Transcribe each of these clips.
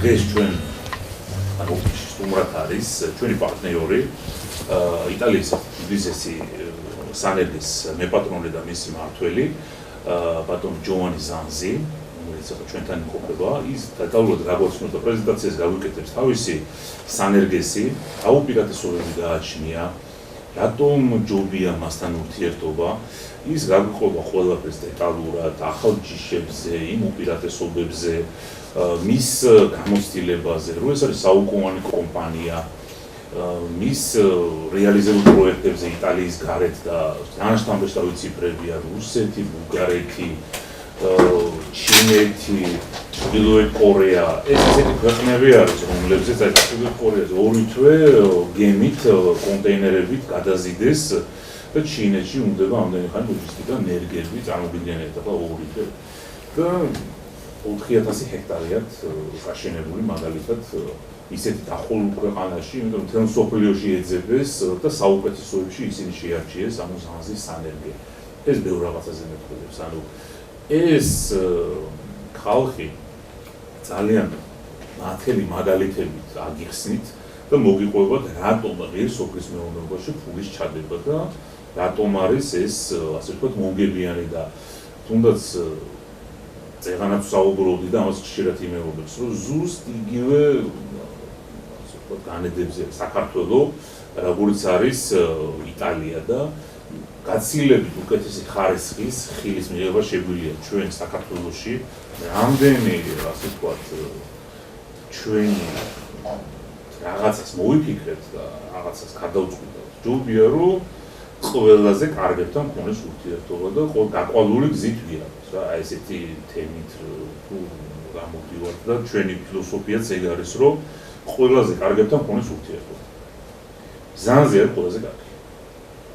დღეს ჩვენ ანუ სტუმრად არის ჩვენი პარტნიორი იტალიის ბიზნესი სანერგის მეპატრონე და მისი მმართველი ბატონ ჯოვანი ზანზი, რომელიც ჩვენთან იმყოფება. ის დეტალურად გაგოცნობდა პრეზენტაციას გავიკეთებს თავისი სანერგესი, აუპირატესობები გააჩნია, რატომ ჯობია მასთან ურთიერთობა, ის გაგიყვება ყველაფერს დეტალურად, ახალ ჯიშებზე, იმ უპირატესობებზე, მის გამოცდილებაზე, რომ ეს არის საუკუნოვანი კომპანია, მის რეალიზებულ პროექტებზე იტალიის გარეთ და თანაშტამბეშტავი ციფრებია რუსეთი, ბულგარეთი, ჩინეთი, ჩრდილოეთ კორეა, ეს ესეთი ქვეყნები არის, რომლებზეც აი ჩრდილოეთ კორეაზე ორი თვე გემით, კონტეინერებით გადაზიდეს და ჩინეთში უნდება ამდენი ხანი ლოჯისტიკა, ნერგები წარმოგიდგენთ ახლა ორი თვე და 4000 ჰექტარიად გაშენებული მაგალითად ისეთი დახოლულ ქვეყანაში, იმიტომ რომ თელ სოფლიოში ეძებეს და საუკეთესოებში ისინი შეარჩიეს ამ ზანზის სანერგი. ეს ბევრ რაღაცაზე მეტყველებს, ანუ ეს ხალხი ძალიან ნათელი მაგალითებით აგიხსნით და მოგიყვებათ რატომ ღირს სოფლის მეურნეობაში ფულის ჩადება და რატომ არის ეს ასე ვთქვათ მომგებიანი და თუნდაც წეღანაც საუბრობდი და ამას ხშირად იმეორებს, რომ ზუსტ იგივე ასე ვთქვათ განედებზე საქართველოს როგორც არის იტალია და გაცილებით უკეთესი ხარისხის ხილის მიღება შეგვიძლია ჩვენ საქართველოში რამდენი ასე ვთქვათ ჩვენი რაღაცას მოიფიქრეთ და რაღაცას გადავწყვიტოთ ჯობია რომ ყველაზე კარგებთან მქონდეს ურთიერთობა და გაყვავული გზით ვიაროთ რა ესეთი თემით თუ გამოდივართ და ჩვენი ფილოსოფიაც ეგ არის რომ ყველაზე კარგებთან მქონდეს ურთიერთობა ზანზი არის ყველაზე კარგი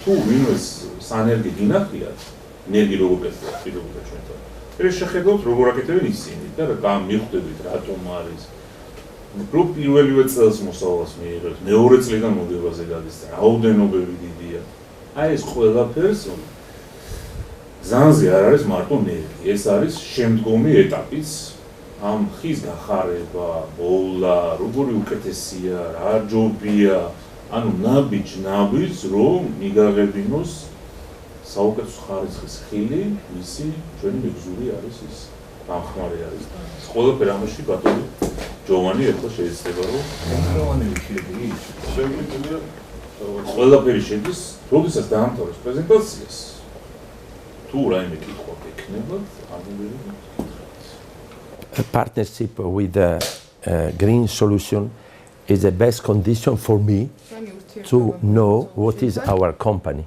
თუ ვინმეს სანერგი გინახიათ ნერგი როგორ გესწრაფ პირობითად ჩვენთან ეს შეხედავთ როგორ აკეთებენ ისინი და რა მიხვდებით რატომ არის რო პირველივე წელს მოსავალს მიიღებთ მეორე წლიდან მოგებაზე გადის რაოდენობები დიდია აი ეს ყველაფერს ზანზი არ არის მარტო ნერგი ეს არის შემდგომი ეტაპიც ამ ხის გახარება ბოლა როგორი უკეთესია რა ჯობია ანუ ნაბიჯ რომ მიგაღებინოს საუკეთესო ხარისხის ხილი, მისი ჩვენი მეგზური არის ის, დამხმარე არის. ყველაფერი ამაში ბატონი ჯოვანი ახლა შეიძლება რომ შეგვიძლია ყველაფერი შედის, როდესაც დაამთავრებს პრეზენტაციას. თუ რაიმე კითხვა გექნებათ, A partnership with Green Solution is the best condition for me to know what is our company.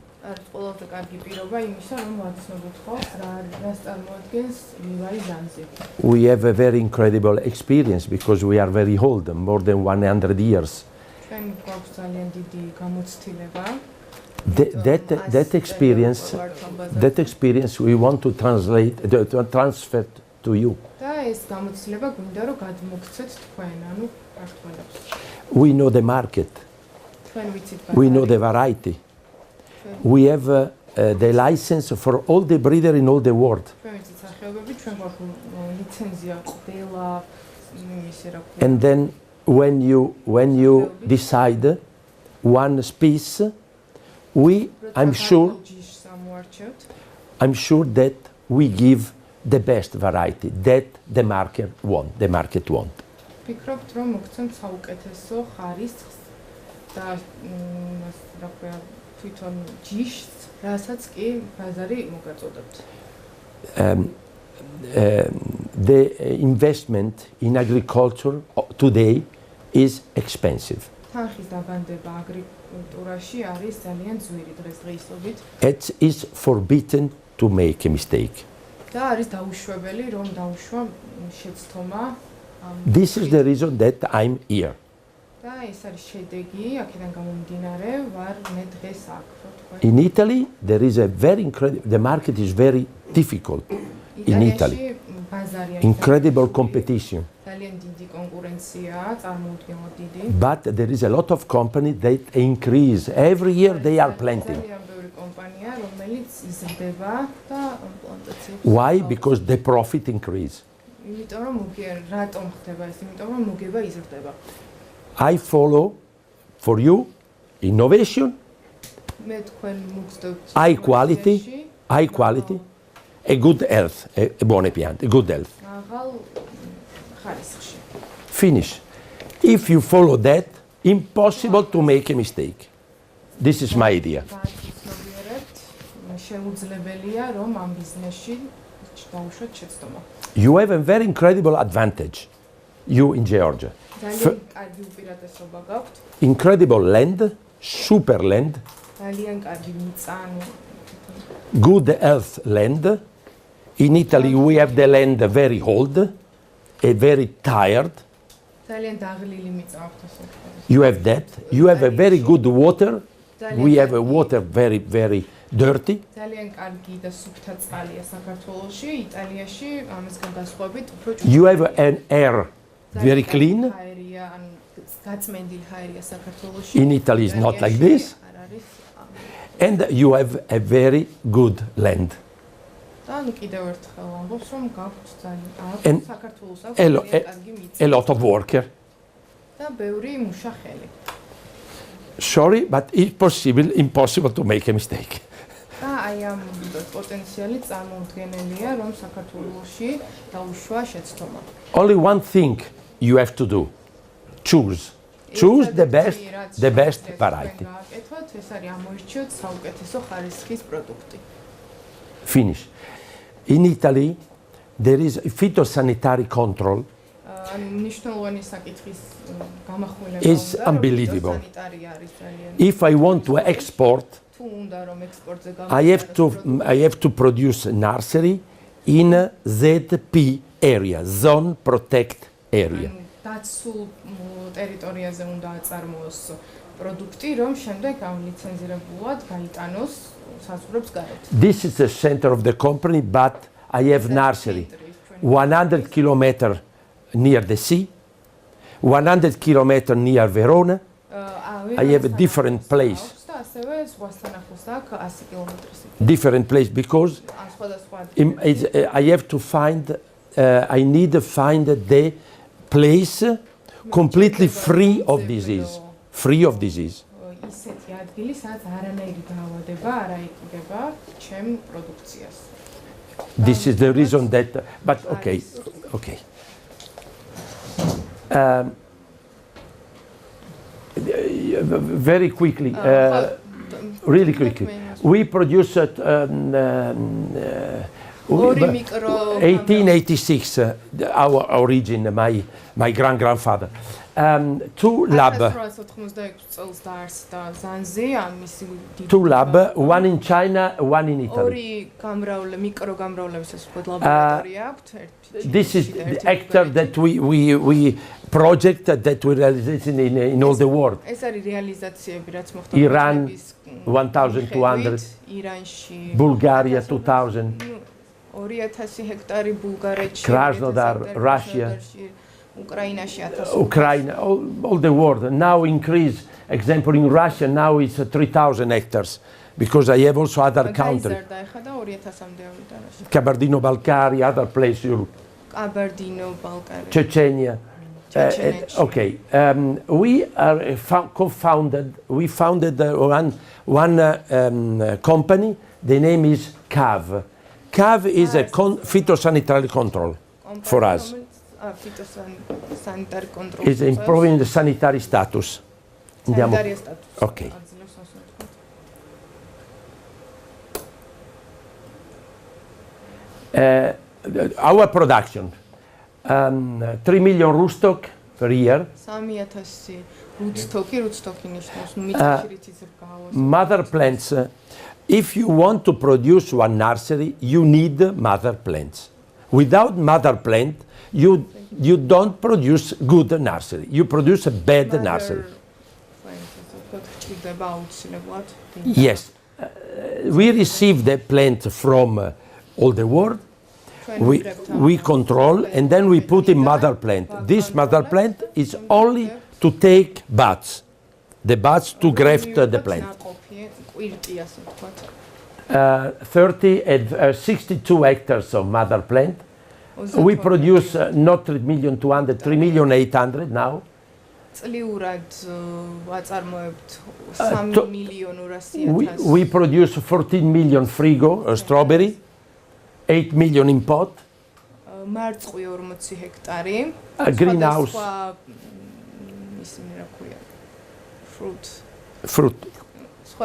We have a very incredible experience because we are very old, more than 100 years. That experience we want to transfer to you. We know the market. We know the variety. We have the license for all the breeder in all the world. And then when you decide one species, I'm sure that we give the best variety that the market want. The investment in agriculture today is expensive. It is forbidden to make a mistake. This is the reason that I'm here. In Italy, there is a very incredible, the market is very difficult in Italy. Incredible competition. But there is a lot of companies that increase. Every year they are planting. Why? Because the profit increase. I follow for you innovation, high quality, a good health, a buone piante, good health. Finish. If you follow that, impossible to make a mistake. This is my idea. You have a very incredible advantage, you in Georgia. Incredible land, super land, good health land. In Italy we have the land very old, very tired. You have that. You have a very good water. We have a water very, very dirty. You have an air very clean. In Italy it's not like this. And you have a very good land. And a lot of workers. Sorry, but it's impossible to make a mistake. Only one thing you have to do. Choose the best variety. Finish. In Italy, there is phytosanitary control. Is unbelievable. If I want to export, I have to produce a nursery in ZP area, zone protect area. This is the center of the company, but I have nursery 100 kilometers near the sea, 100 kilometers near Verona. I have a different place. Different place because I have to find, I need to find the place completely free of disease. Free of disease. This is the reason that, but okay. Very quickly, really quickly. We produced 1886, our origin, my grand-grandfather. Two lab, one in China, one in Italy. This is the hectare that we project that we realize in all the world. Iran 1,200, Bulgaria 2,000, Krasnodar, Russia, Ukraine, all the world. Now increase, example in Russia, now it's 3,000 hectares. Because I have also other countries. Kabardino-Balkari, other places, Europe. Chechnya. Okay. We are co-founded. We founded one company. The name is CAV. CAV is a phytosanitary control for us. It's improving the sanitary status. Okay. Our production, 3 million rootstock per year. Mother plants. If you want to produce one nursery, you need mother plants. Without mother plant, you don't produce good nursery. You produce a bad nursery. Yes. We receive the plant from all the world. We control and then we put in mother plant. This mother plant is only to take buds. The buds to graft the plant. 32 hectares of mother plant. We produce not 3,200,000, 3,800,000 now. We produce 14 million frigo strawberry, 8 million in pot. Greenhouse. Fruit.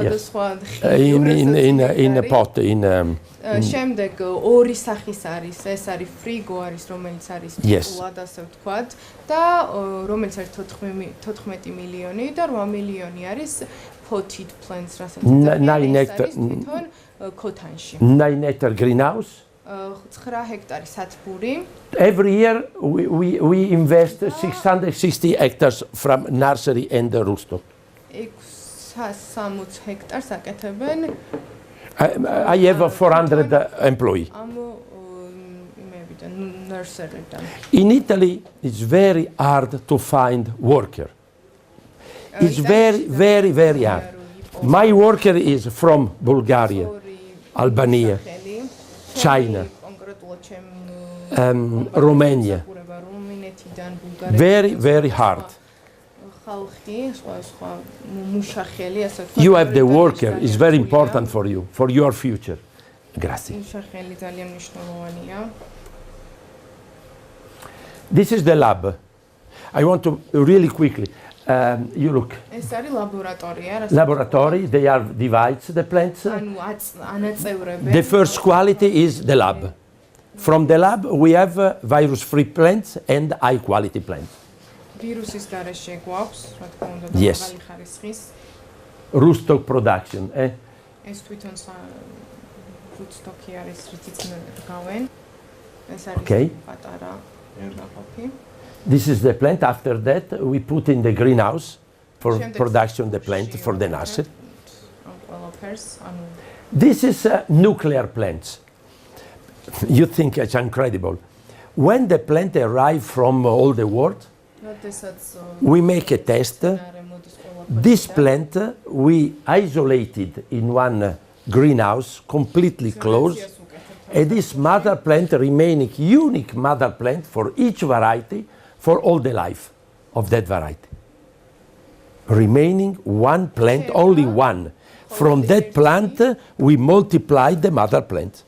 Yes. In a pot. შემდეგ ორი სახის არის, ეს არის ფრიგო არის, რომელიც არის ფულად ასე ვთქვათ და რომელიც არის 14 მილიონი და 8 მილიონი არის potted plants, რასაც არის თვითონ ქოთანში. 9 hectare greenhouse. 9 ჰექტარი სათბური. Every year we invest 660 hectares from nursery and rootstock. 660 ჰექტარს აკეთებენ. I have 400 employees. In Italy, it's very hard to find worker. It's very hard. My worker is from Bulgaria, Albania, China, Romania. Very hard. You have the worker. It's very important for you, for your future. Grazie. This is the lab. I want to really quickly. You look. Laboratory. They are divides the plants. The first quality is the lab. From the lab, we have virus-free plants and high-quality plants. Yes. Rootstock production. Okay. This is the plant. After that, we put in the greenhouse for production the plant for the nursery. This is nuclear plants. You think it's incredible. When the plant arrive from all the world, we make a test. This plant we isolated in one greenhouse, completely closed, and this mother plant remaining unique mother plant for each variety for all the life of that variety. Remaining one plant, only one. From that plant we multiply the mother plant.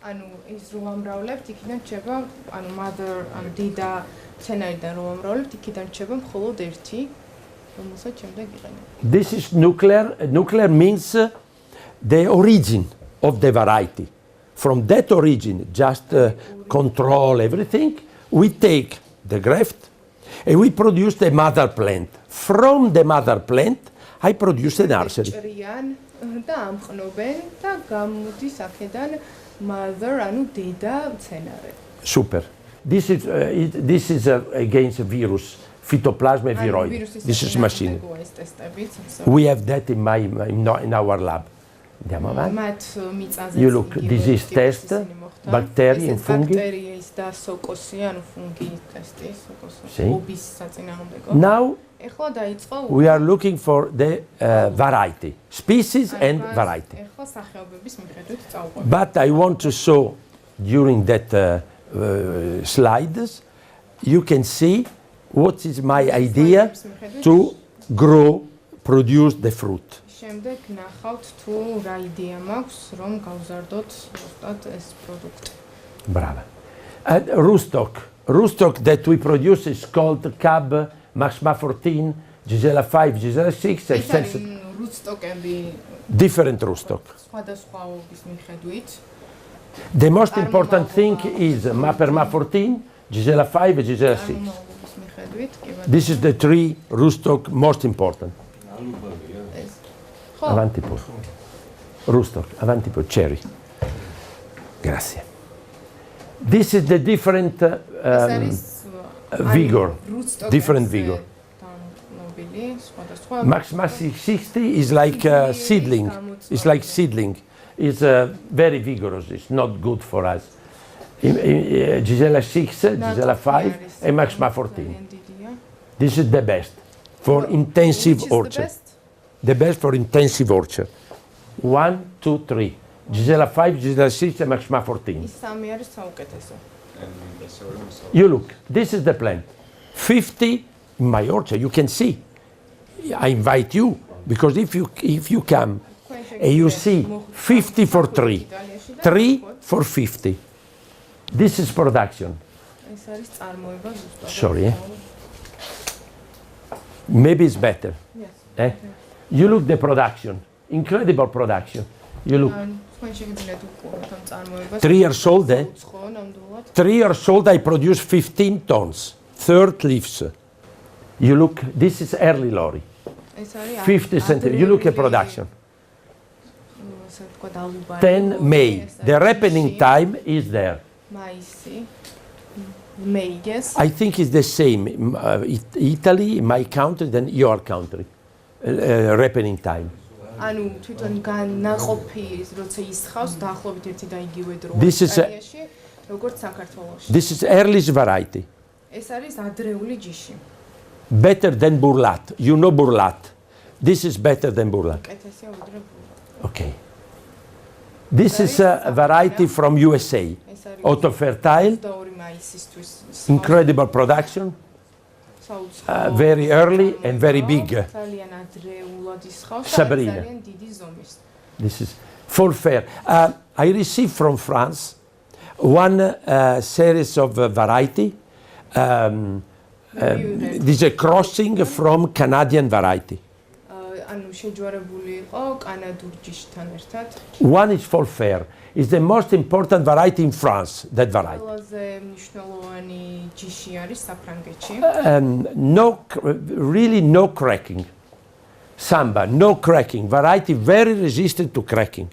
This is nuclear. Nuclear means the origin of the variety. From that origin, just control everything. We take the graft and we produce the mother plant. From the mother plant, I produce a nursery. Super. This is against a virus, Phytoplasma viroid. This is machine. We have that in our lab. You look, disease test, bacteria and fungi. See? Now we are looking for the variety, species and variety. But I want to show during that slides, you can see what is my idea to grow, produce the fruit. Bravo. And rootstock that we produce is called Cab, Maxima 14, Gisela 5, Gisela 6. Different rootstock. The most important thing is Maperma 14, Gisela 5, and Gisela 6. This is the three rootstock most important. Avanti pure. Rootstock, avanti pure, cherry. Grazie. This is the different vigor, different vigor. Maxima 60 is like seedling. It's like seedling. It's very vigorous. It's not good for us. Gisela 6, Gisela 5, and Maxima 14. This is the best for intensive orchard. The best for intensive orchard. 1, 2, 3. Gisela 5, Gisela 6, and Maxima 14. You look, this is the plant. 50 in my orchard, you can see. I invite you, because if you come and you see 50 for 3, 3 for 50. This is production. Sorry, eh? Maybe it's better. Yes. Eh? You look the production, incredible production. You look. 3 years old, eh? 3 years old, I produce 15 tons, 3rd leaves. You look, this is early lorry. 50 centimeters. You look at production. 10 May. The ripening time is there. May, yes. I think it's the same. Italy, my country, than your country. Ripening time. This is early variety. Better than burlat. You know burlat. This is better than burlat. Okay. This is a variety from USA. Auto fertile. Incredible production. Very early and very big. Sabrina. This is full fair. I received from France one series of variety. This is a crossing from Canadian variety. One is full fair. It's the most important variety in France, that variety. Really no cracking. Samba, no cracking. Variety very resistant to cracking.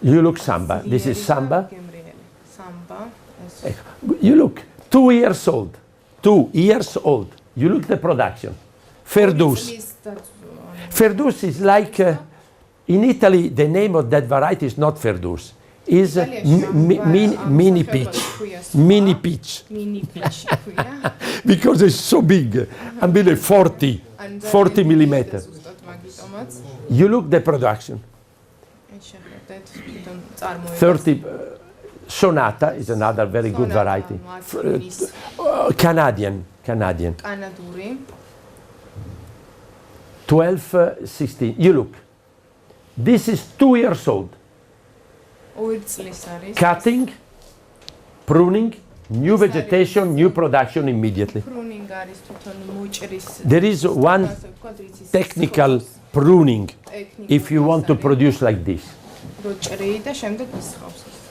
You look Samba. This is Samba. You look 2 years old. 2 years old. You look the production. Ferdous. Ferdous is like, in Italy, the name of that variety is not Ferdous. Is mini peach. Mini peach. Because it's so big. I mean 40 millimeters. You look the production. 30. Sonata is another very good variety. Canadian. 12, 16. You look. This is 2 years old. Cutting, pruning, new vegetation, new production immediately. There is one technical pruning if you want to produce like this.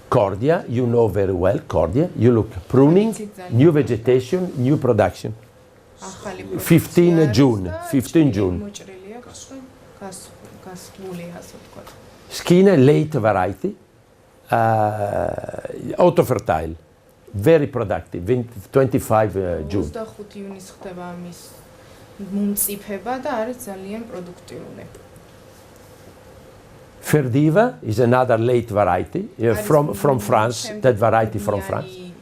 Cordia, you know very well, cordia. You look, pruning, new vegetation, new production. 15 June. Skinner, late variety. Auto fertile. Very productive. 25 June. Ferdiva is another late variety from France. That variety from France.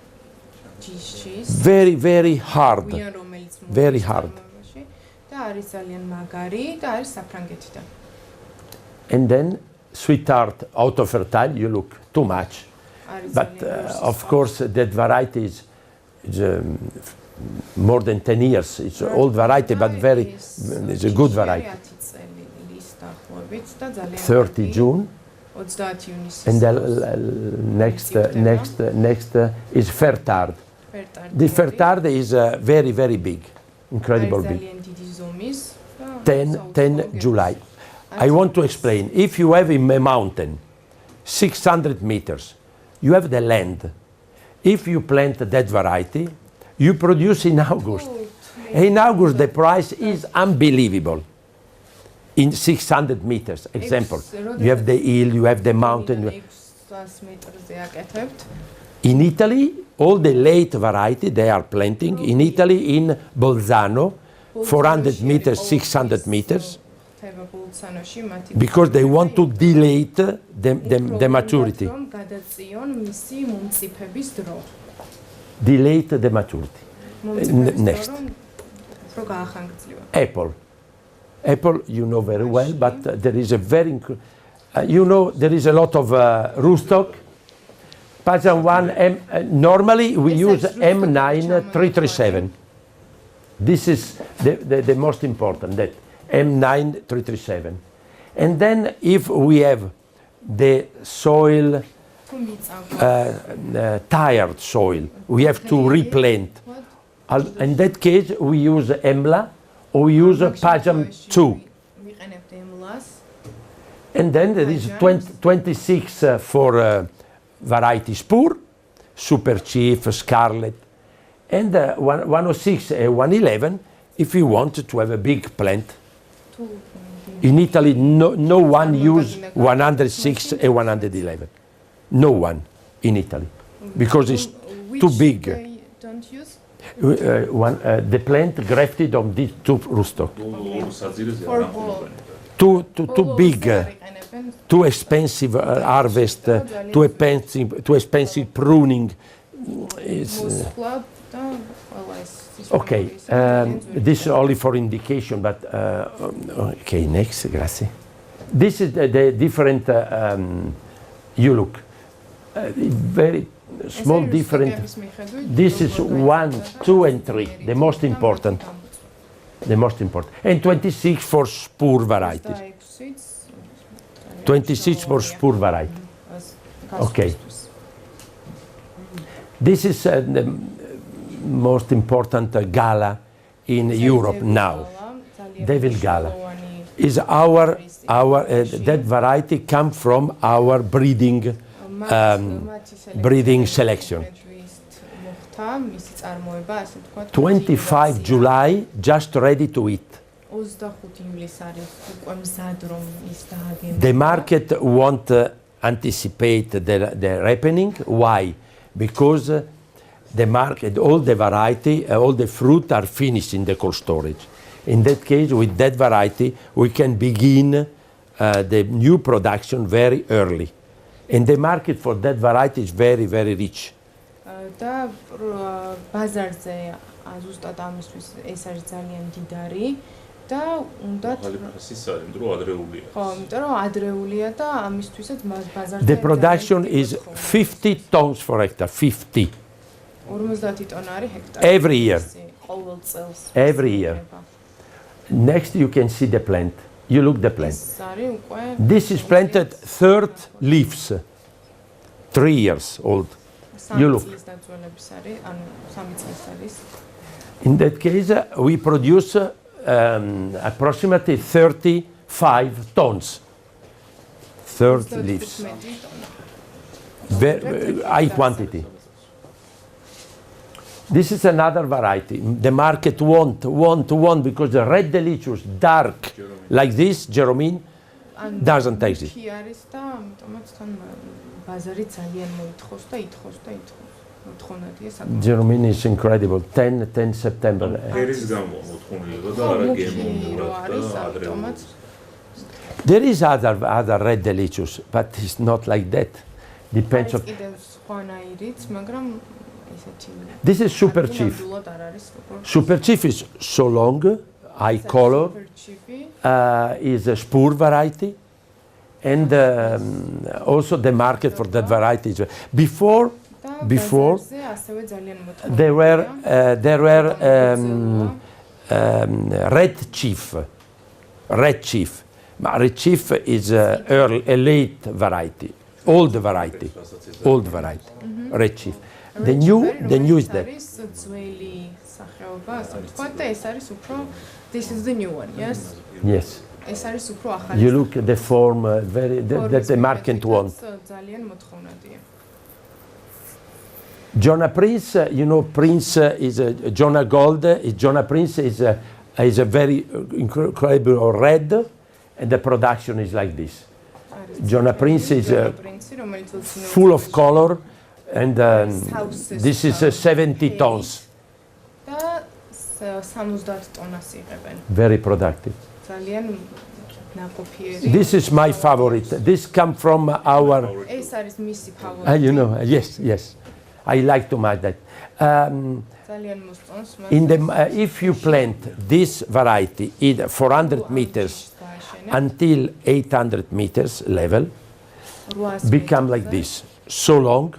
Very, very hard. Very hard. And then sweetheart, auto fertile. You look too much. But of course, that variety is more than 10 years. It's an old variety, but it's a good variety. 30 June. And the next is Fertard. The Fertard is very, very big, incredible big. 10 July. I want to explain. If you have in a mountain 600 meters, you have the land. If you plant that variety, you produce in August. In August, the price is unbelievable. In 600 meters, example, you have the hill, you have the mountain. In Italy, all the late variety they are planting. In Italy, in Bolzano, 400 meters, 600 meters, because they want to delay the maturity. Delay the maturity. Next. Apple. Apple, you know very well, but there is a very You know, there is a lot of rootstock. Pajan 1, normally we use M9337. This is the most important, that M9337. And then if we have the soil, tired soil, we have to replant. In that case, we use EMLA or we use Pajam 2. And then there is 26 for variety Spur, Super Chief, Scarlet, and 106 and 111 if you want to have a big plant. In Italy, no one use 106 and 111. No one in Italy, because it's too big. Don't use? The plant grafted on these two rootstock. Too big, too expensive harvest, too expensive pruning. Okay, this is only for indication, but okay, next, grazie. This is the different, you look, very small different. This is 1, 2, and 3, the most important. The most important. And 26 for Spur varieties. 26 for Spur variety. Okay. This is the most important gala in Europe now. Devil Gala. Is that variety come from our breeding selection. 25 July, just ready to eat. The market won't anticipate the ripening. Why? Because the market, all the variety, all the fruit are finished in the cold storage. In that case, with that variety, we can begin the new production very early. And the market for that variety is very, very rich. და ბაზარზე ზუსტად ამისთვის ეს არის ძალიან დიდარი და უნდათ ადრეულია. ხო, იმიტომ რომ ადრეულია და ამისთვისაც ბაზარზე The production is 50 tons for hectare, 50. 50 ტონა არის ჰექტარი. Every year. ყოველ წელს. Every year. Next you can see the plant. You look the plant. This is planted third leaves, 3 years old. You look. In that case, we produce approximately 35 tons. Third leaves. Very high quantity. This is another variety. The market won't because the red delicious, dark, like this, Jeromine, doesn't exist. Jeromine is incredible. 10 September. There is other red delicious, but it's not like that. Depends on. This is Super Chief. Super Chief is so long, high color, is a Spur variety, and also the market for that variety is before there were Red Chief. Red Chief is a late variety, old variety. Red Chief. The new is that. This is the new one, yes? Yes. You look at the form, that the market wants. Jonah Prince, you know, Prince is Jonah Gold. Jonah Prince is a very incredible red, and the production is like this. Jonah Prince is full of color. And this is 70 tons. Very productive. This is my favorite. This comes from our. You know, yes. I like to match that. If you plant this variety in 400 meters until 800 meters level, become like this, so long,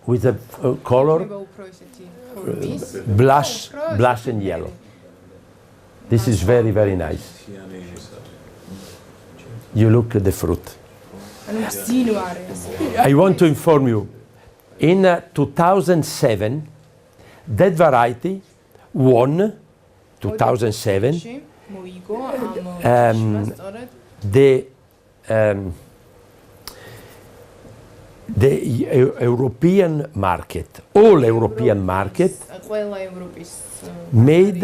with a color blush and yellow. This is very, very nice. You look at the fruit. I want to inform you, in 2007, that variety won 2007 the European market, all European market made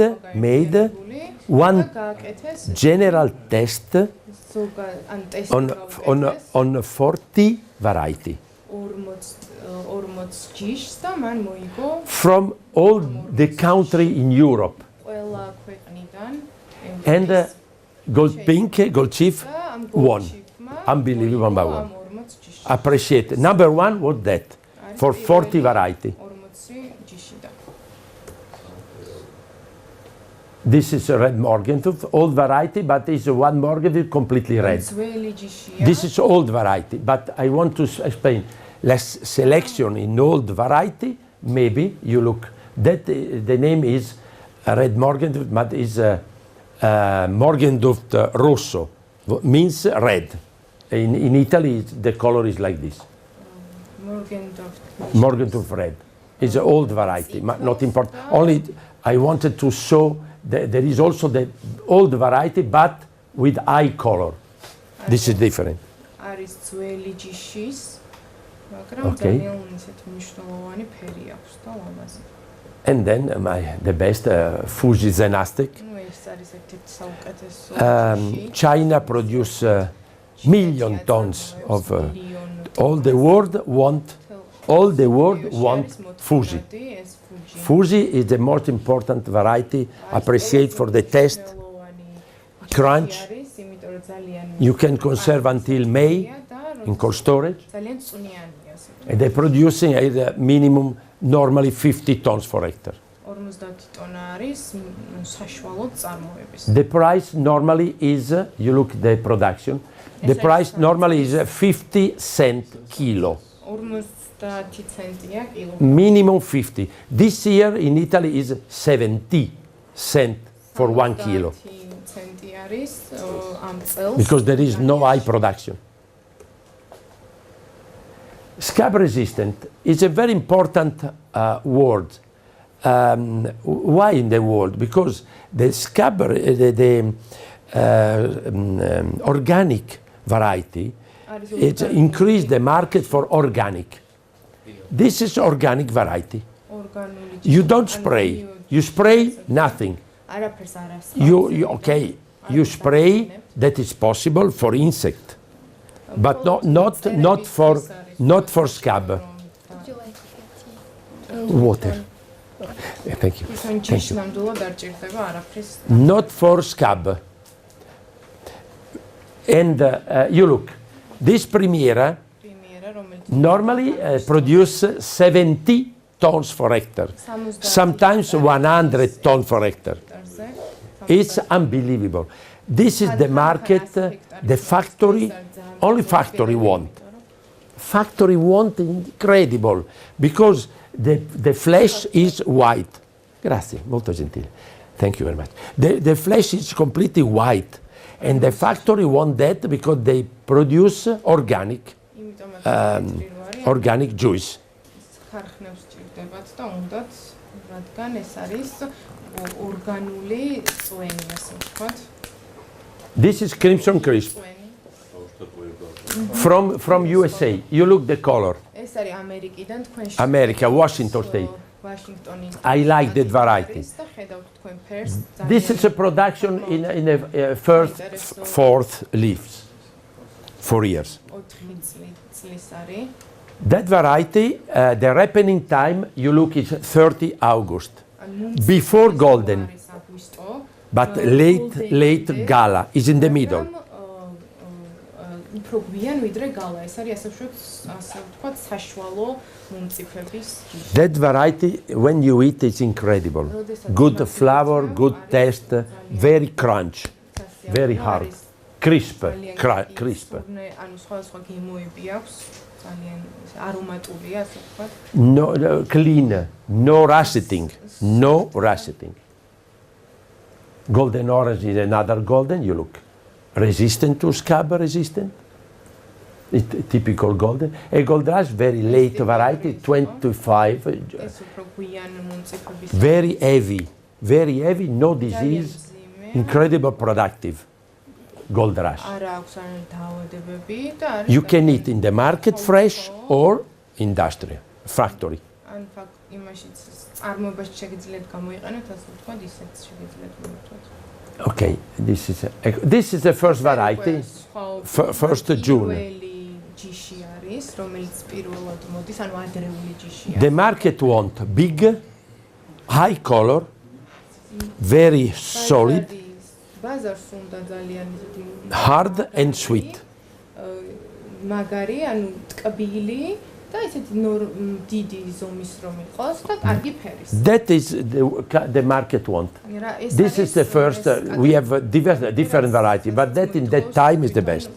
one general test on 40 variety. From all the country in Europe. And Gold Pink, Gold Chief won. Unbelievable number one. Appreciate it. Number one was that, for 40 variety. This is a red Morgentooth, old variety, but it's one Morgentooth completely red. This is old variety, but I want to explain. Less selection in old variety, maybe you look. That the name is red Morgentooth, but is Morgentooth rosso, means red. In Italy, the color is like this. Morgentooth red. It's an old variety, not important. Only I wanted to show that there is also the old variety, but with eye color. This is different. Okay. And then the best Fuji Zenastic. China produce million tons of all the world want Fuji. Fuji is the most important variety, appreciate for the taste, crunch. You can conserve until May in cold storage. And they're producing a minimum normally 50 tons for hectare. The price normally is, you look at the production, the price normally is 50 cents kilo. Minimum 50. This year in Italy is 70 cents for 1 kilo. Because there is no high production. Scab resistant is a very important word. Why in the world? Because the scab, the organic variety, it increased the market for organic. This is organic variety. You don't spray. You spray nothing. You spray that is possible for insect, but not for scab. Water. Thank you. Thank you. Not for scab. And you look, this Primera normally produce 70 tons for hectare, sometimes 100 tons for hectare. It's unbelievable. This is the market, the factory, only factory want. Factory want incredible, because the flesh is white. Grazie, molto gentile. Thank you very much. The flesh is completely white, and the factory want that because they produce organic juice. This is Crimson Crisp from USA. You look the color. America, Washington State. I like that variety. This is a production in the first, fourth leaves, 4 years. That variety, the ripening time, you look, is 30 August. Before golden, but late gala is in the middle. That variety, when you eat, it's incredible. Good flavor, good taste, very crunch, very hard. crisp, crisp. ანუ სხვა გემოები აქვს, ძალიან არომატულია, ასე ვთქვათ. No, clean, no rusting, no rusting. Golden orange is another golden, you look. Resistant to scab, resistant. Typical golden. A gold rush, very late variety, 25. Very heavy, no disease, incredible productive. Gold rush. You can eat in the market fresh or industrial, factory. Okay, this is the first variety, first June. The market want big, high color, very solid, hard and sweet. That is the market want. This is the first, we have different variety, but that in that time is the best.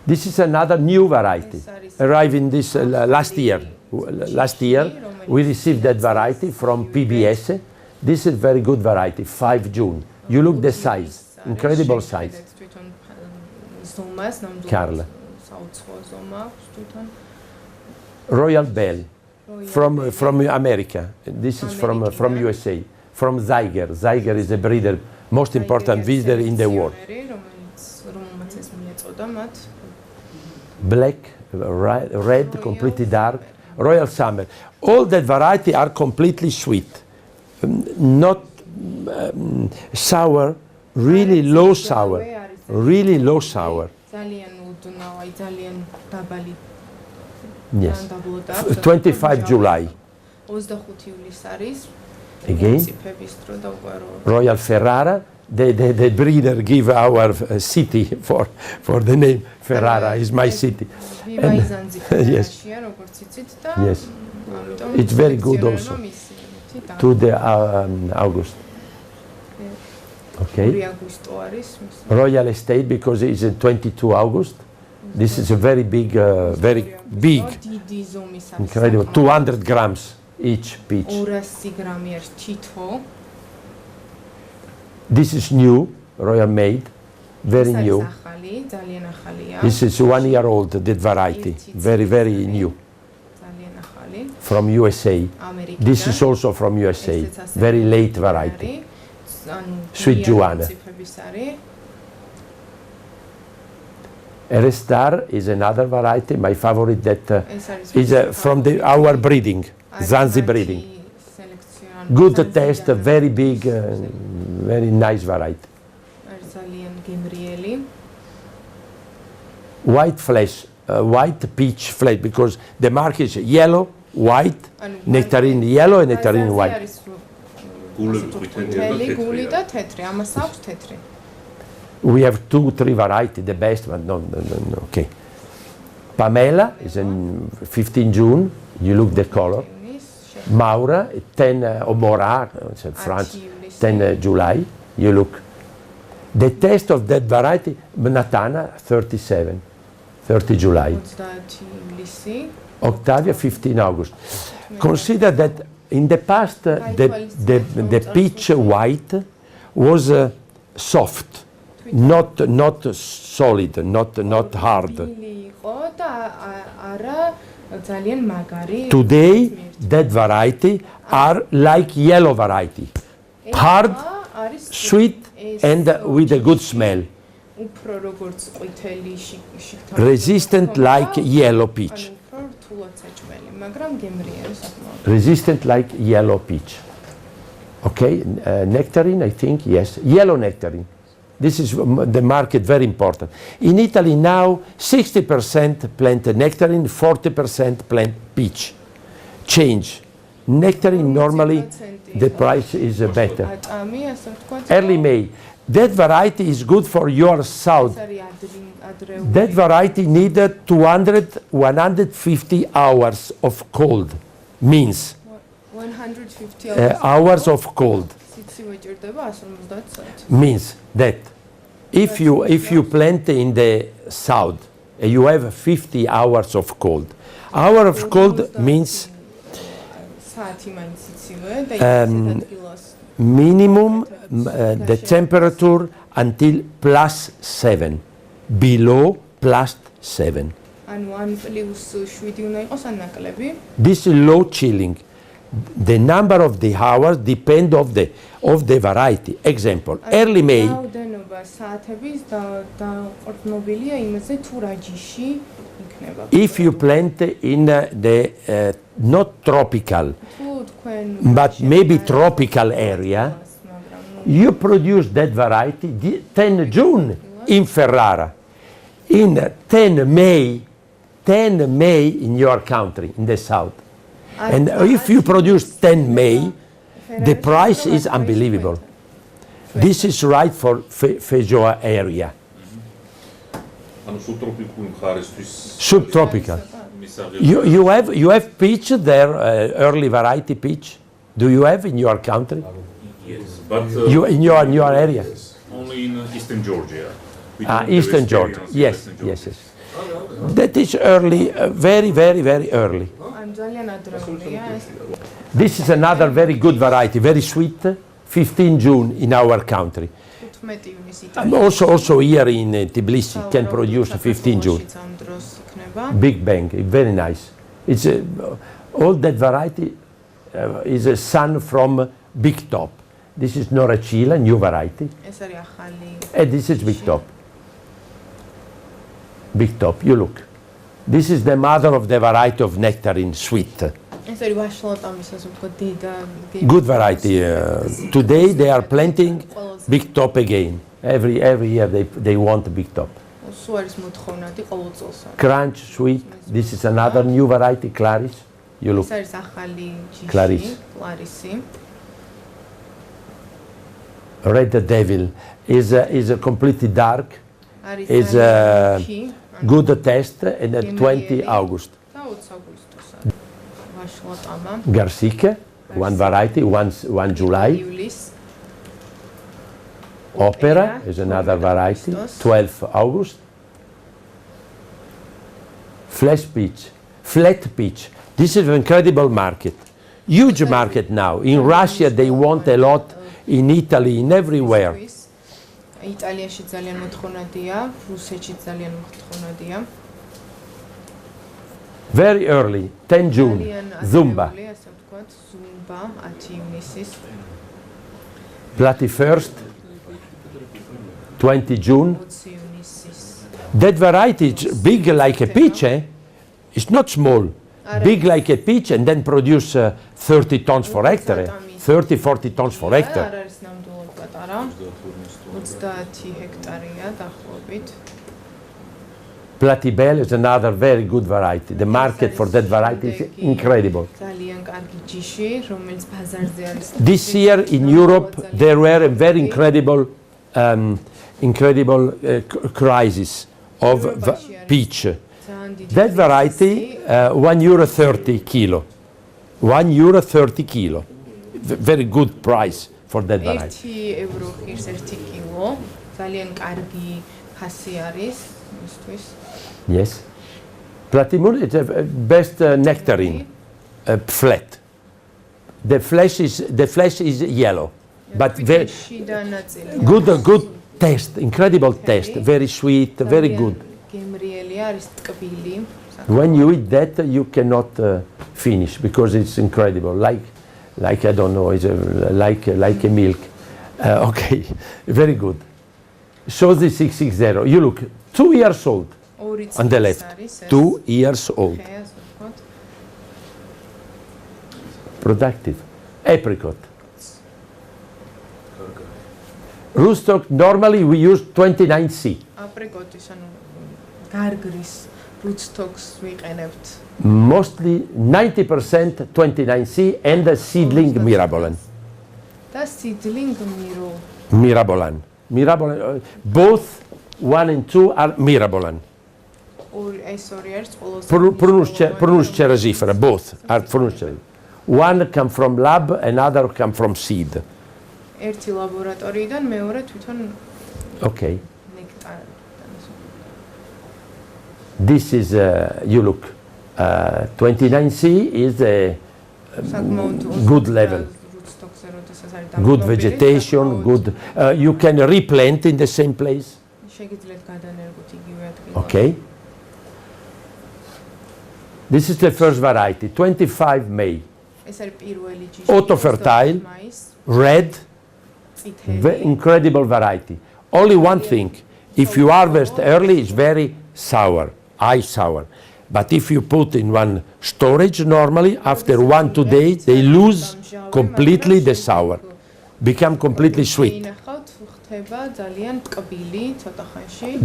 This is another new variety, arrived in this last year. Last year we received that variety from PBS. This is very good variety, 5 June. You look the size, incredible size. Carla. Royal Bell, from America. This is from USA, from Zyger. Zyger is a breeder, most important breeder in the world. Black, red, completely dark, Royal Summer. All that variety are completely sweet, not sour, really low sour, really low sour. Yes, 25 July. Again, Royal Ferrara. The breeder give our city for the name Ferrara is my city. And, yes, yes, it's very good also. To the August. Okay. Royal Estate because it's 22 August. This is a very big, incredible. 200 grams each peach. This is new, Royal Made, very new. This is 1 year old, that variety, very new. From USA. This is also from USA, very late variety. Sweet Joanna. Erestar is another variety, my favorite that is from our breeding, Zanzi breeding. Good taste, very big, very nice variety. White flesh, white peach flesh, because the mark is yellow, white, nectarine yellow and nectarine white. We have 2-3 varieties, the best one, no, okay. Pamela is in 15 June, you look the color. Maura, 10 Omora, France, 10 July, you look. The taste of that variety, Natana, 30 July. Octavia, 15 August. Consider that in the past, the peach white was soft, not solid, not hard. Today, that variety are like yellow variety, hard, sweet, and with a good smell. Resistant like yellow peach. Resistant like yellow peach. Okay, nectarine, I think, yes, yellow nectarine. This is the market, very important. In Italy now, 60% plant nectarine, 40% plant peach. Change. Nectarine, normally, the price is better. Early May. That variety is good for your south. That variety needed 150 hours of cold. Means 150 hours of cold. Means that if you plant in the south, you have 50 hours of cold. Hour of cold means minimum the temperature until +7, below +7. This is low chilling. The number of the hours depend of the variety. Example, early May. If you plant in the not tropical, but maybe tropical area, you produce that variety 10 June in Ferrara, in 10 May in your country, in the south. And if you produce 10 May, the price is unbelievable. This is right for Feijoa area. Subtropical. You have peach there, early variety peach. Do you have in your country? Yes, but in your area. Only in Eastern Georgia. Eastern Georgia. Yes. That is early, very early. This is another very good variety, very sweet. 15 June in our country. Also here in Tbilisi can produce 15 June. Big Bang, very nice. It's all that variety is a son from Big Top. This is Noracila, new variety. And this is Big Top. Big Top, you look. This is the mother of the variety of nectarine, sweet. Good variety. Today they are planting Big Top again. Every year they want Big Top. Crunch, sweet. This is another new variety, Claris. You look. Claris. Red Devil is a completely dark. Is a good taste and 20 August. Garcique, one variety, one July. Opera is another variety, 12 August. Flat peach. This is an incredible market, huge market now. In Russia they want a lot, in Italy, in everywhere. Very early, 10 June, Zumba. Platy-first, 20 June. That variety is big like a peach, eh? It's not small. Big like a peach and then produce 30 tons for hectare, 30, 40 tons for hectare. Platybel is another very good variety. The market for that variety is incredible. This year in Europe there were a very incredible crisis of peach. That variety, €1.30 kilo. €1.30 kilo. Very good price for that variety. Yes. Platimur is the best nectarine, flat. The flesh is yellow, but very good taste, incredible taste, very sweet, very good. When you eat that, you cannot finish because it's incredible. Like I don't know, it's like a milk. Okay, very good. Show the 660. You look, 2 years old on the left. 2 years old. Productive. Apricot. Rootstock, normally we use 29C. Mostly 90% 29C and the seedling Mirabolan. Mirabolan. Both 1 and 2 are Mirabolan. Prunus cerasifera, both are Prunus cerasifera. One come from lab, another come from seed. ერთი ლაბორატორიიდან მეორე თვითონ Okay. ნექტარი. This is, you look, 29C is a good level. Good vegetation, good. You can replant in the same place. Okay. This is the first variety, 25 May. Auto-fertile, red, incredible variety. Only one thing, if you harvest early, it's very sour, ice sour. But if you put in one storage normally, after 1-2 days, they lose completely the sour, become completely sweet.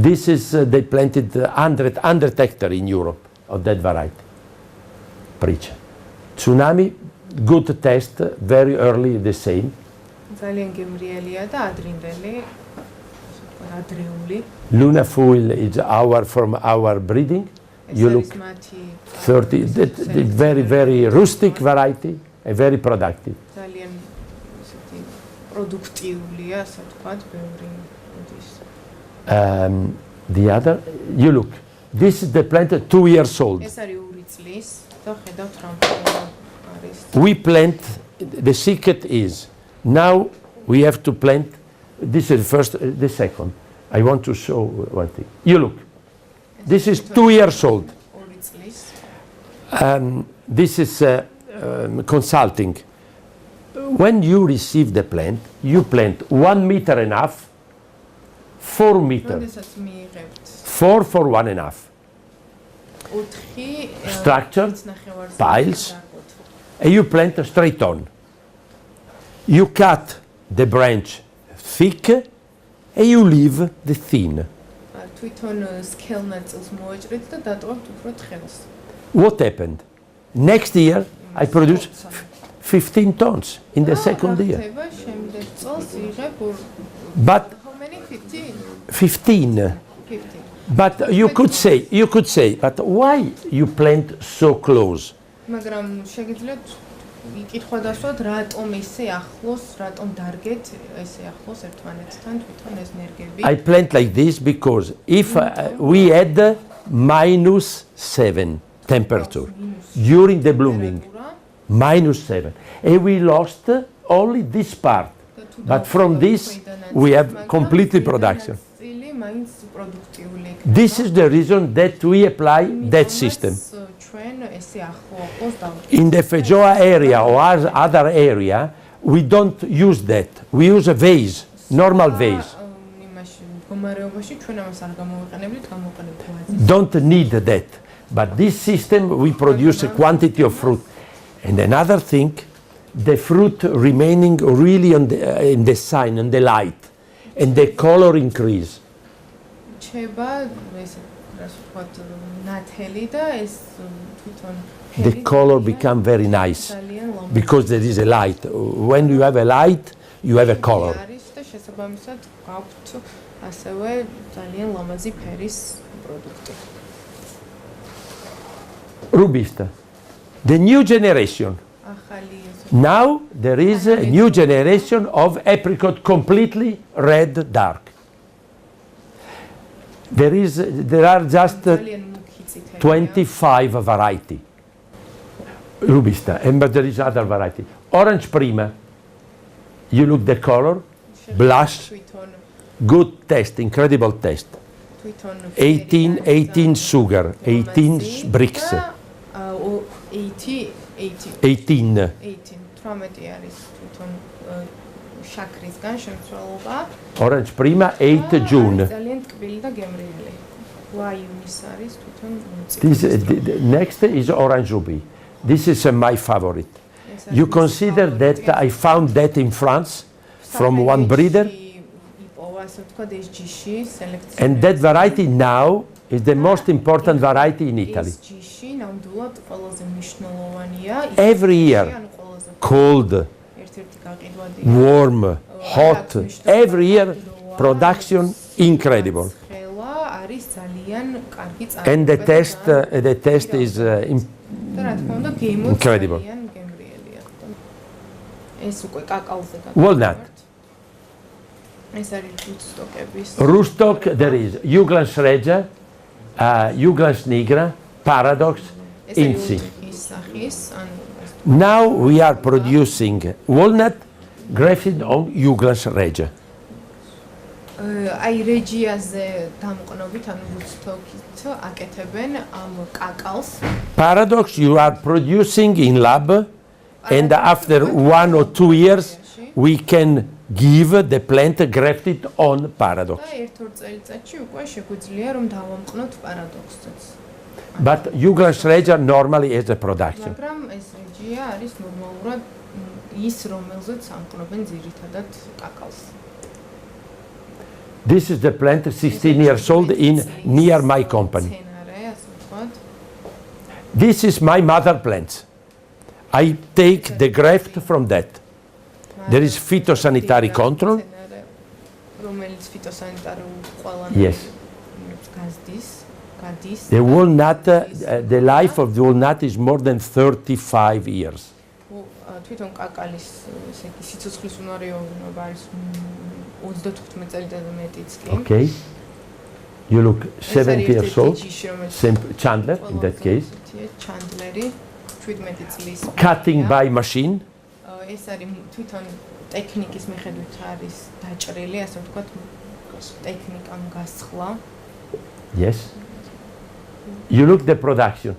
This is, they planted 100 hectares in Europe of that variety. Preach. Tsunami, good test, very early the same. Luna Foil is from our breeding. You look 30, very, very rustic variety, and very productive. The other, you look, this is the plant 2 years old. We plant, the secret is, now we have to plant, this is the first, the second. I want to show one thing. You look, this is 2 years old. This is consulting. When you receive the plant, you plant 1.5 meters, 4 meters, 4 for 1.5. Structured piles, and you plant straight on. You cut the branch thick, and you leave the thin. What happened? Next year, I produced 15 tons in the second year. But how many? 15. But you could say, but why you plant so close? I plant like this because if we had -7 temperature during the blooming, -7, and we lost only this part, but from this we have completely production. This is the reason that we apply that system. In the Feijoa area or other area, we don't use that. We use a vase, normal vase. Don't need that. But this system, we produce a quantity of fruit. And another thing, the fruit remaining really in the sun, in the light, and the color increase. The color become very nice because there is a light. When you have a light, you have a color. Rubista, the new generation. Now there is a new generation of apricot, completely red dark. There are just 25 variety. Rubista, but there is other variety. Orange Prima, you look the color, blush, good taste, incredible taste. 18 sugar, 18 bricks. 18. Orange Prima, 8 June. Next is Orange Ruby. This is my favorite. You consider that I found that in France from one breeder, and that variety now is the most important variety in Italy. Every year, cold, warm, hot, every year production incredible. And the taste is incredible. Walnut. ეს არის რუსტოკების. Rootstock, there is Juglans regia, Juglans nigra, Paradox, Inci. Now we are producing walnut grafted on Juglans regia. აი რეჯიაზე დამყნობით ანუ რუსტოკით აკეთებენ ამ კაკალს. Paradox you are producing in lab and after 1 or 2 years we can give the plant grafted on Paradox. და ერთ-ორ წელიწადში უკვე შეგვიძლია რომ დავამყნოთ პარადოქსსაც. But Juglans regia normally is a production. მაგრამ ეს რეჯია არის ნორმალურად ის რომელზეც ამყნობენ ძირითადად კაკალს. This is the plant 16 years old in near my company. This is my mother plant. I take the graft from that. There is phytosanitary control. Yes. The walnut, the life of the walnut is more than 35 years. Okay. You look 70 years old. Same Chandler in that case. Cutting by machine. ეს არის თვითონ ტექნიკის მიხედვით არის დაჭრილი, ასე ვთქვათ, ტექნიკამ გასხლა. Yes. You look the production.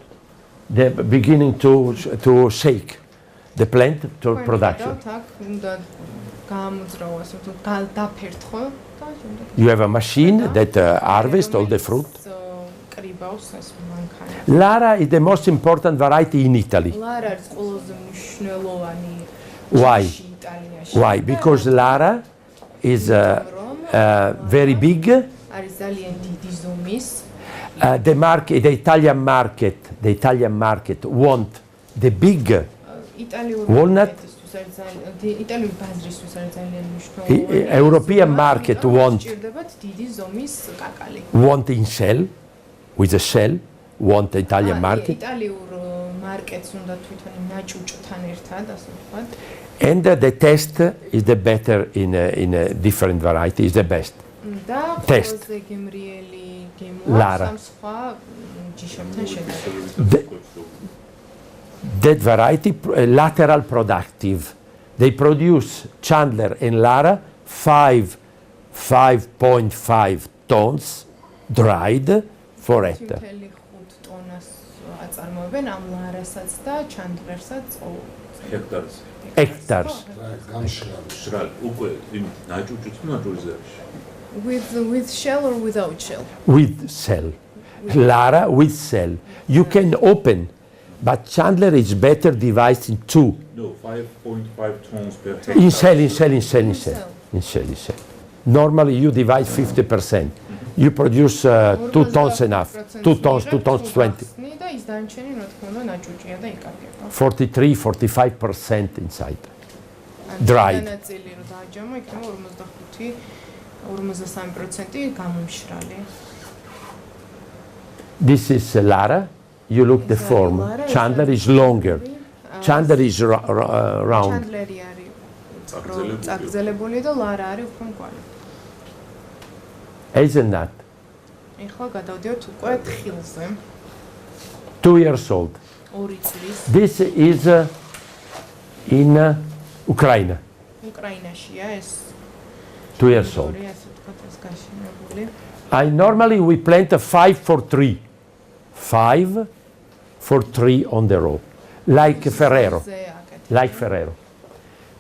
The beginning to shake the plant to production. You have a machine that harvests all the fruit. Lara is the most important variety in Italy. Why? Why? Because Lara is very big. The Italian market want the big walnut. European market want in shell, with a shell, want the Italian market. And the taste is the better in a different variety, is the best. Taste. Lara. That variety, lateral productive. They produce Chandler and Lara 5.5 tons dried for hectare. Hectares. With shell or without shell? With shell. Lara with shell. You can open, but Chandler is better divided in two. No, 5.5 tons per hectare. In shell. Normally you divide 50%. You produce 2 tons enough. 2 tons 20. 43-45% inside. Dried. This is Lara. You look the form. Chandler is longer. Chandler is round. Hazelnut. 2 years old. This is in Ukraine. 2 years old. Normally we plant 5 for 3. 5 for 3 on the row. Like Ferrero.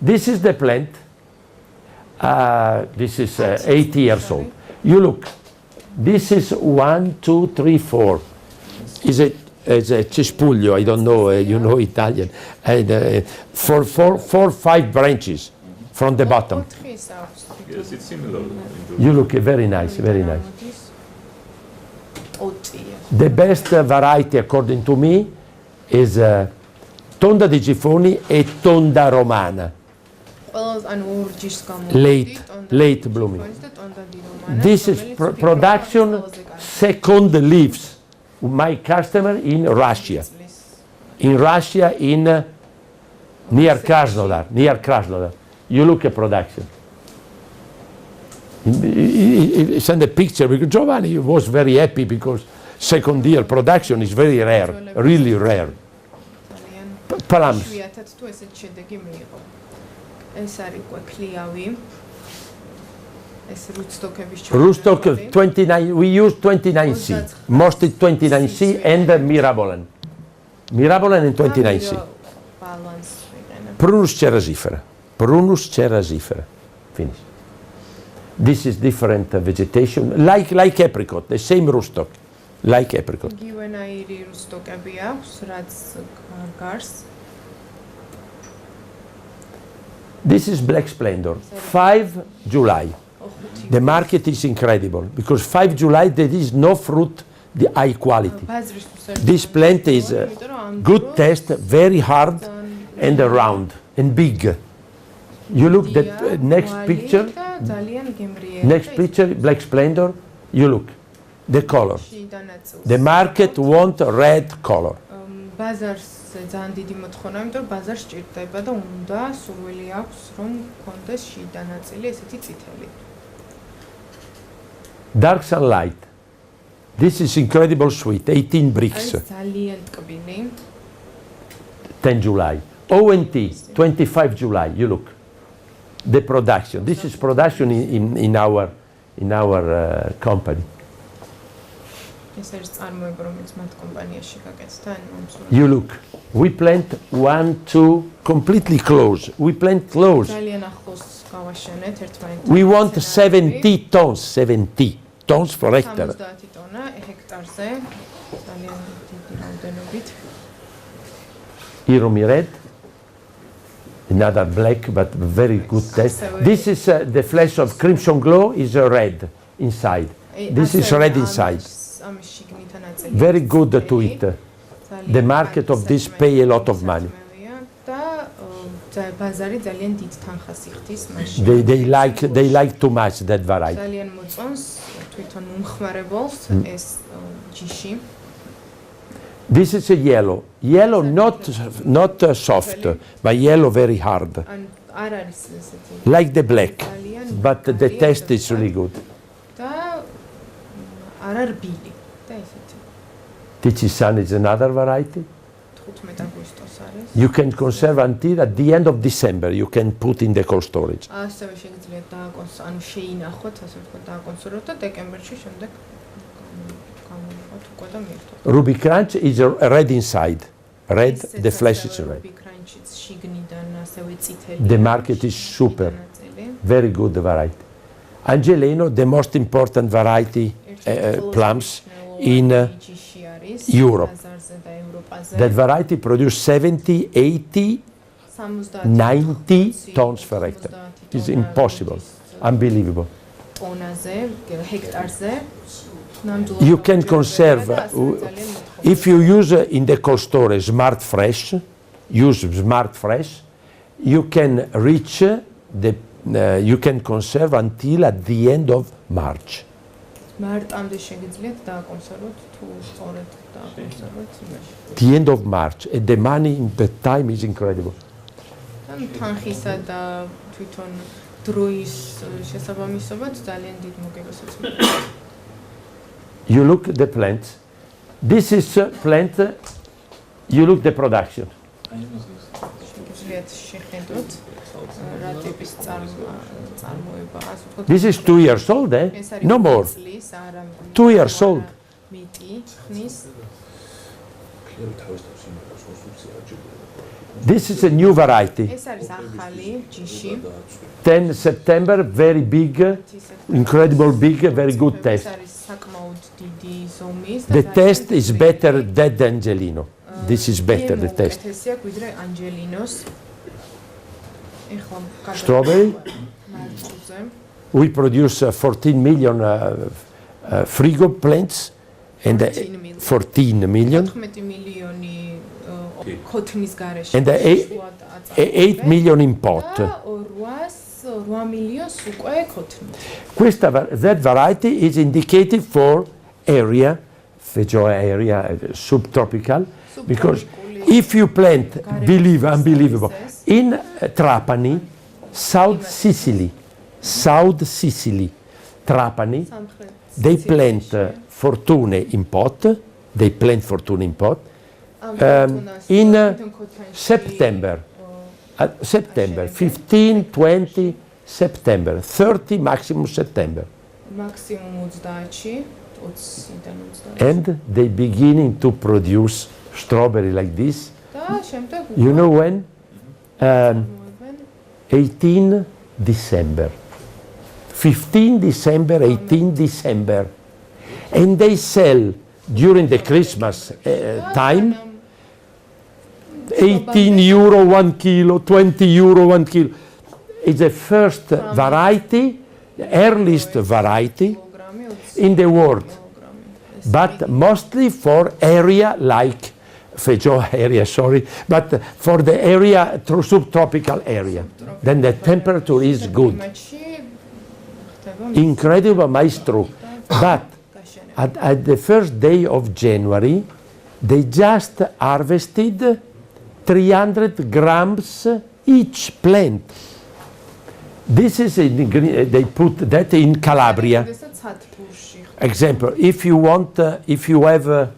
This is the plant. This is 80 years old. You look. This is 1, 2, 3, 4. Is a cespuglio, I don't know, you know Italian. And 4-5 branches from the bottom. Yes, it's similar. You look very nice, very nice. The best variety, according to me, is Tonda di Gifoni e Tonda Romana. Late blooming. This is production second leaves. My customer in Russia. In near Krasnodar. You look at production. He sent a picture because Giovanni was very happy because second year production is very rare, really rare. Plums. Rootstock 29, we use 29C, mostly 29C and Mirabolan. Mirabolan and 29C. Prunus cerasifera. Prunus cerasifera. Finish. This is different vegetation, like apricot, the same rootstock, like apricot. This is Black Splendor, 5 July. The market is incredible because 5 July there is no fruit the high quality. This plant is good taste, very hard and round and big. You look the next picture, Black Splendor, you look, the color. The market want red color. ძალიან დიდი მოთხოვნა, იმიტომ რომ ბაზარს ჭირდება და უნდა სურვილი აქვს, რომ კონდეს შიდა ნაწილი ესეთი წითელი. Dark sunlight. This is incredible sweet, 18 bricks. ძალიან ტკბილი. 10 July. ONT, 25 July, you look. The production. This is production in our company. You look. We plant 1, 2, completely close. We plant close. We want 70 tons for hectare. Iromi red. Another black, but very good taste. This is the flesh of Crimson Glow is red inside. This is red inside. Very good to eat. The market of this pay a lot of money. They like too much that variety. This is a yellow. Yellow not soft, but yellow very hard. Like the black, but the taste is really good. Tichisan is another variety. You can conserve until at the end of December. You can put in the cold storage. Ruby Crunch is red inside. Red, the flesh is red. The market is super. Very good variety. Angelino, the most important variety plums in Europe. That variety produces 70, 80, 90 tons per hectare. It's impossible. Unbelievable. You can conserve, if you use in the cold storage Smart Fresh, use Smart Fresh, you can reach you can conserve until at the end of March. The end of March, and the money in the time is incredible. You look at the plants. This is plant. You look the production. This is 2 years old, eh? No more. 2 years old. This is a new variety. 10 September, very big, incredible big, very good taste. The taste is better than the Angelino. This is better, the taste. Strawberry. We produce 14 million frigo plants and 14 million. And 8 million in pot. That variety is indicated for area, subtropical, because if you plant, unbelievable, in Trapani, South Sicily, Trapani. They plant fortune in pot. They plant fortune in pot in September. September, 15, 20, September, 30 maximum September. And they beginning to produce strawberry like this. You know when? 18 December. 15 December, 18 December. And they sell during the Christmas time 18 euro 1 kilo, 20 euro 1 kilo. It's the first variety, the earliest variety in the world, but mostly for area like Feijoa area, sorry, but for the area, subtropical area. Then the temperature is good. Incredible, maestro. But at the first day of January, they just harvested 300 grams each plant. This is in green, they put that in Calabria. Example, if you want, if you have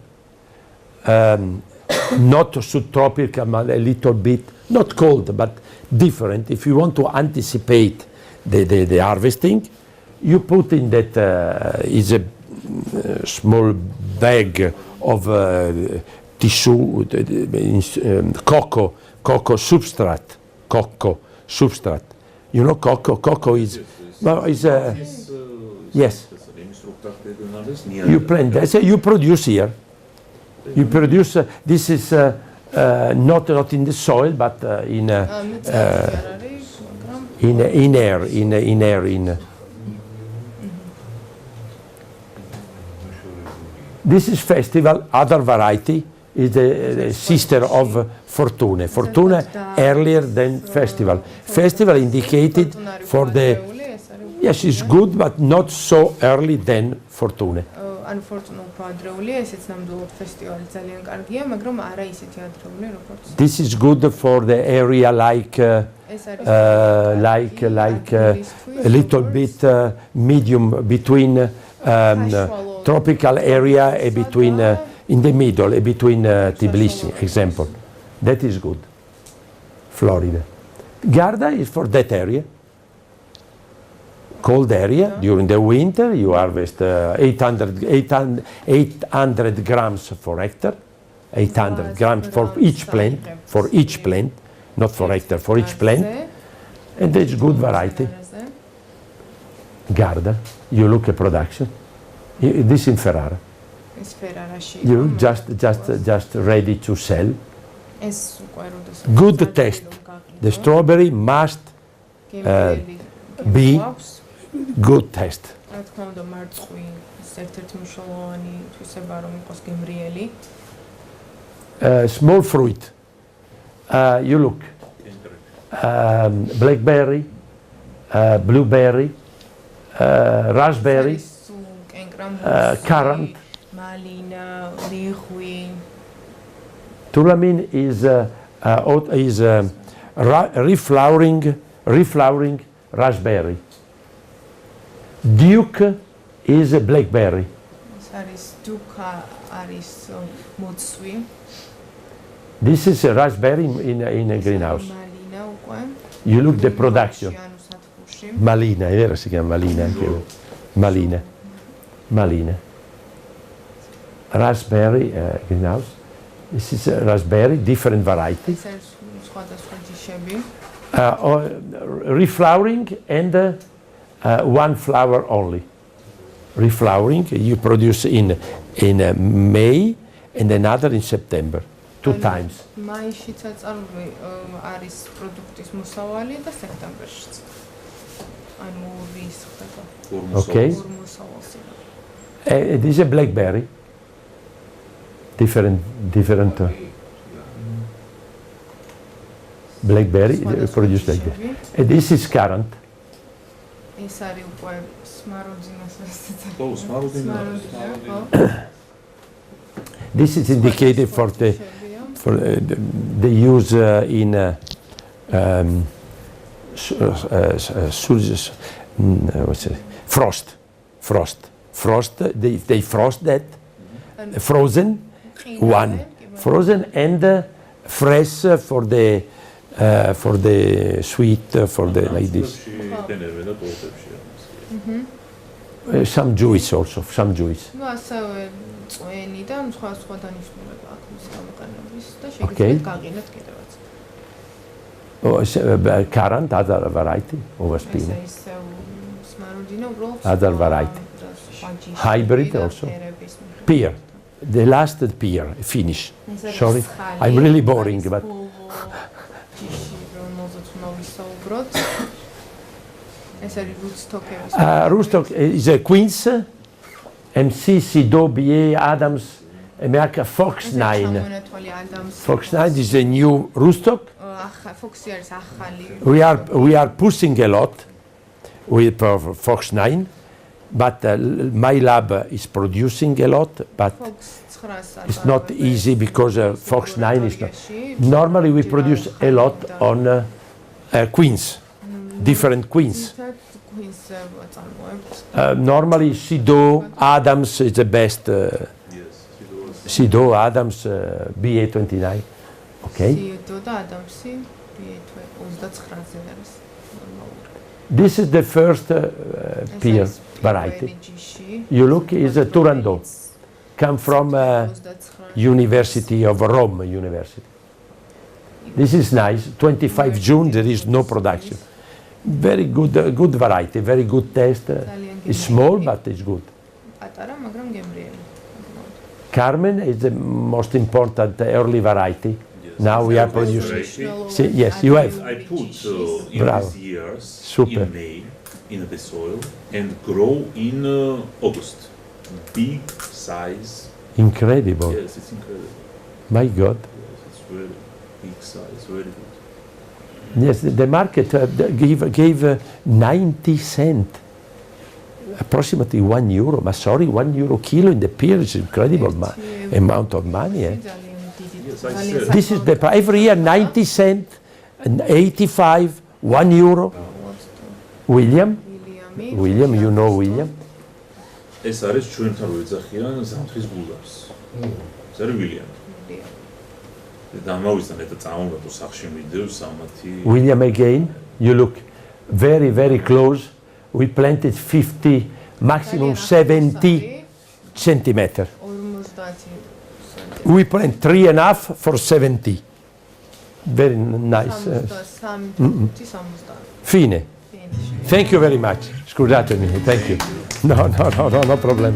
not subtropical, a little bit, not cold, but different, if you want to anticipate the harvesting, you put in that is a small bag of tissue, cocoa substrate. You know cocoa is, well, is yes. You plant that, so you produce here. You produce, this is not in the soil, but in air. This is festival, other variety is the sister of Fortune. Fortune earlier than festival. Festival indicated for the, yes, it's good, but not so early than Fortune. This is good for the area like a little bit medium between tropical area and between in the middle between Tbilisi, example. That is good. Florida. Garda is for that area. Cold area. During the winter you harvest 800 grams for hectare. 800 grams for each plant. For each plant. Not for hectare, for each plant. And that's good variety. Garda. You look at production. This in Ferrara. You just ready to sell. Good taste. The strawberry must be good taste. Small fruit. You look. Blackberry, blueberry, raspberry, currant. Tulamin is reflowering raspberry. Duke is a blackberry. This is a raspberry in a greenhouse. You look the production. Malina, è vero si chiama malina anche malina. Malina. Raspberry greenhouse. This is a raspberry, different variety. Reflowering and one flower only. Reflowering you produce in May and another in September. 2 times. Okay. This is a blackberry. Different blackberry produced like this. And this is currant. This is indicated for the use in frost. frost. They frost that, frozen, one, frozen and fresh for the sweet, for the like this. Some juice also, some juice. Okay. Currant, other variety, over spina. Other variety. Hybrid also. Pear. The last pear, finish. Sorry, I'm really boring, but. Rootstock is a Queens, MC, Sido, BA, Adams, America, Fox 9. Fox 9 is a new rootstock. We are pushing a lot with Fox 9, but my lab is producing a lot, but it's not easy because Fox 9 is not. Normally we produce a lot on Queens, different Queens. Normally Sido, Adams is the best. Sido, Adams, BA29. Okay. This is the first pear variety. You look, is a Turandot. Come from University of Rome University. This is nice. 25 June, there is no production. Very good, good variety, very good taste. It's small, but it's good. Carmen is the most important early variety. Yes. Now we are producing. See, yes, you have. I put in these years Super. In May in the soil and grow in August. Big size. Incredible. Yes, it's incredible. My God. Yes, it's very big size, very good. Yes, the market gave 90 cents. Approximately €1, but sorry, €1 kilo in the pear is incredible amount of money. Eh? Yes, I said. This is the every year 90 cents, 85, €1. William, you know William. ეს არის ჩვენთან რო ეძახიან ზამთრის გულავს. ეს არის ვილიამი. დამავისთან ერთ წამოვიდო სახში მიდევს ამათი. William again, you look very, very close. We planted 50, maximum 70 centimeters. We plant 3.5 for 70. Very nice. Fine. Thank you very much. Scusatemi. Thank you. No problem.